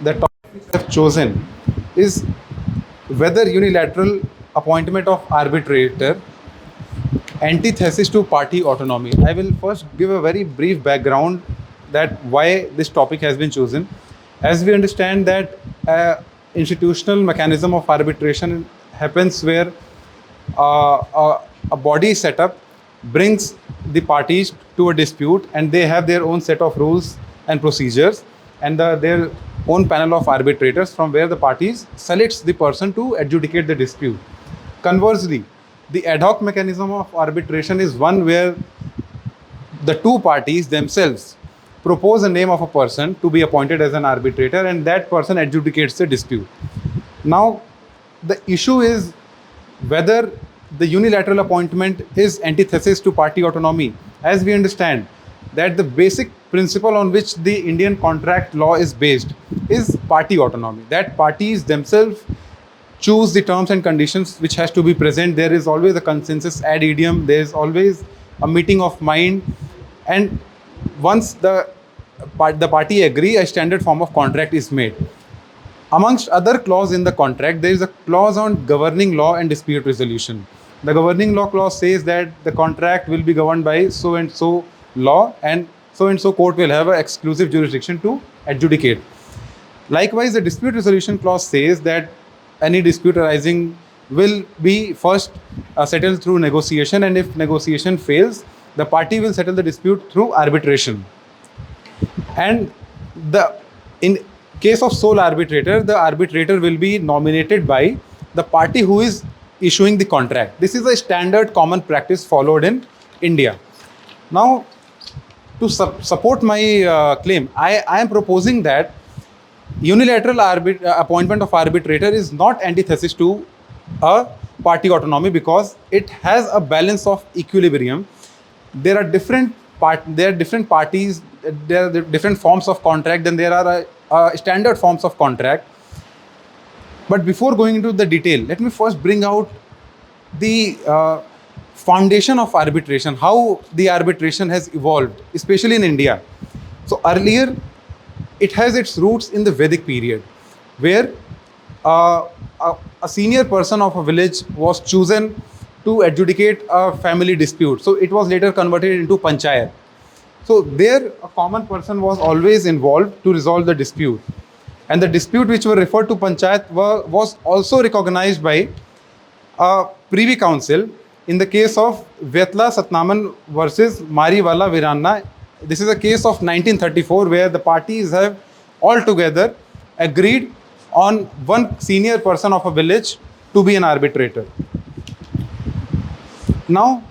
The topic which I have chosen is whether unilateral appointment of arbitrator antithesis to party autonomy. I will first give a very brief background that why this topic has been chosen. As we understand that institutional mechanism of arbitration happens where a body setup brings the parties to a dispute and they have their own set of rules and procedures and their own panel of arbitrators from where the parties selects the person to adjudicate the dispute. Conversely, the ad hoc mechanism of arbitration is one where the two parties themselves propose a name of a person to be appointed as an arbitrator and that person adjudicates the dispute. Now, the issue is whether the unilateral appointment is antithesis to party autonomy. As we understand that the basic principle on which the Indian contract law is based is party autonomy, that parties themselves choose the terms and conditions which has to be present. There is always a consensus ad idem, there is always a meeting of mind, and once the party agree, a standard form of contract is made. Amongst other clause in the contract, there is a clause on governing law and dispute resolution. The governing law clause says that the contract will be governed by so and so law and so court will have an exclusive jurisdiction to adjudicate. Likewise, the dispute resolution clause says that any dispute arising will be first settled through negotiation, and if negotiation fails, the party will settle the dispute through arbitration. And in case of sole arbitrator, the arbitrator will be nominated by the party who is issuing the contract. This is a standard common practice followed in India. Now, to support my claim, I am proposing that unilateral appointment of arbitrator is not antithesis to a party autonomy because it has a balance of equilibrium. There are different parties, there are different forms of contract, then there are standard forms of contract. But before going into the detail, let me first bring out the foundation of arbitration, how the arbitration has evolved, especially in India. So earlier, it has its roots in the Vedic period, where a senior person of a village was chosen to adjudicate a family dispute. So it was later converted into panchayat. So there, a common person was always involved to resolve the dispute. And the dispute which were referred to panchayat was also recognized by a privy council in the case of Vyatla Satnaman versus Mariwala Viranna. This is a case of 1934 where the parties have altogether agreed on one senior person of a village to be an arbitrator. Now,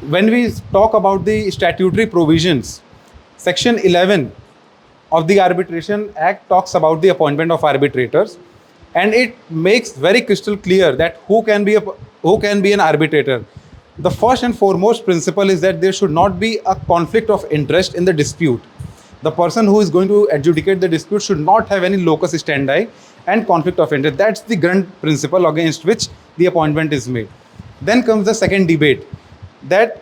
when we talk about the statutory provisions, Section 11 of the Arbitration Act talks about the appointment of arbitrators, and it makes very crystal clear that who can be an arbitrator. The first and foremost principle is that there should not be a conflict of interest in the dispute. The person who is going to adjudicate the dispute should not have any locus standi and conflict of interest. That's the grand principle against which the appointment is made. Then comes the second debate, that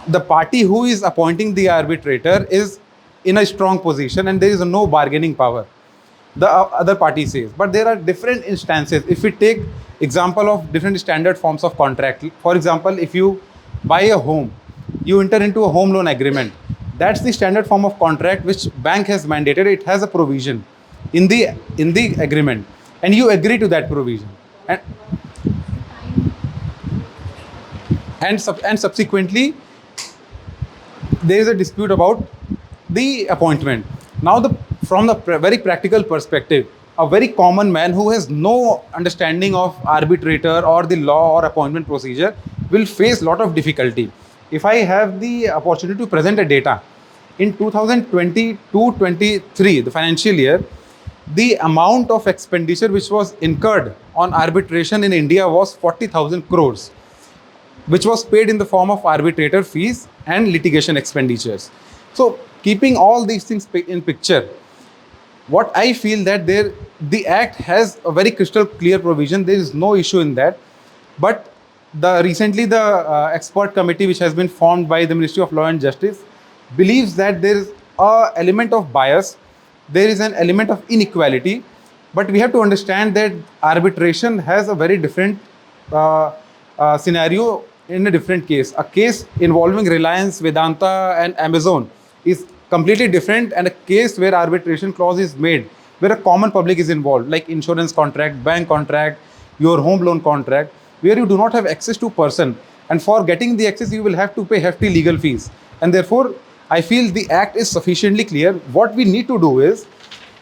the party who is appointing the arbitrator is in a strong position and there is no bargaining power, the other party says. But there are different instances. If we take example of different standard forms of contract, for example, if you buy a home, you enter into a home loan agreement. That's the standard form of contract which bank has mandated. It has a provision in the agreement, and you agree to that provision, and subsequently there is a dispute about the appointment. Now, from the very practical perspective, a very common man who has no understanding of arbitrator or the law or appointment procedure will face a lot of difficulty. If I have the opportunity to present a data, in 2022-23, the financial year, the amount of expenditure which was incurred on arbitration in India was 40,000 crores, which was paid in the form of arbitrator fees and litigation expenditures. So, keeping all these things in picture, what I feel that the Act has a very crystal clear provision. There is no issue in that. But recently the expert committee which has been formed by the Ministry of Law and Justice believes that there is an element of bias there is an element of inequality, but we have to understand that arbitration has a very different scenario in a different case. A case involving Reliance, Vedanta, and Amazon is completely different, and a case where arbitration clause is made, where a common public is involved, like insurance contract, bank contract, your home loan contract, where you do not have access to person, and for getting the access, you will have to pay hefty legal fees. And therefore, I feel the act is sufficiently clear. What we need to do is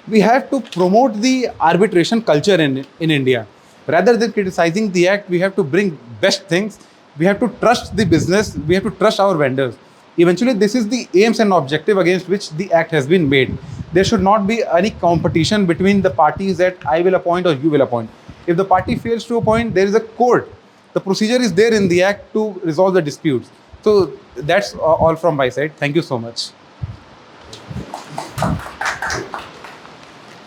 we have to promote the arbitration culture in India. Rather than criticizing the act, we have to bring best things. We have to trust the business. We have to trust our vendors. Eventually, this is the aims and objective against which the act has been made. There should not be any competition between the parties that I will appoint or you will appoint. If the party fails to appoint, there is a court. The procedure is there in the act to resolve the disputes. So that's all from my side. Thank you so much.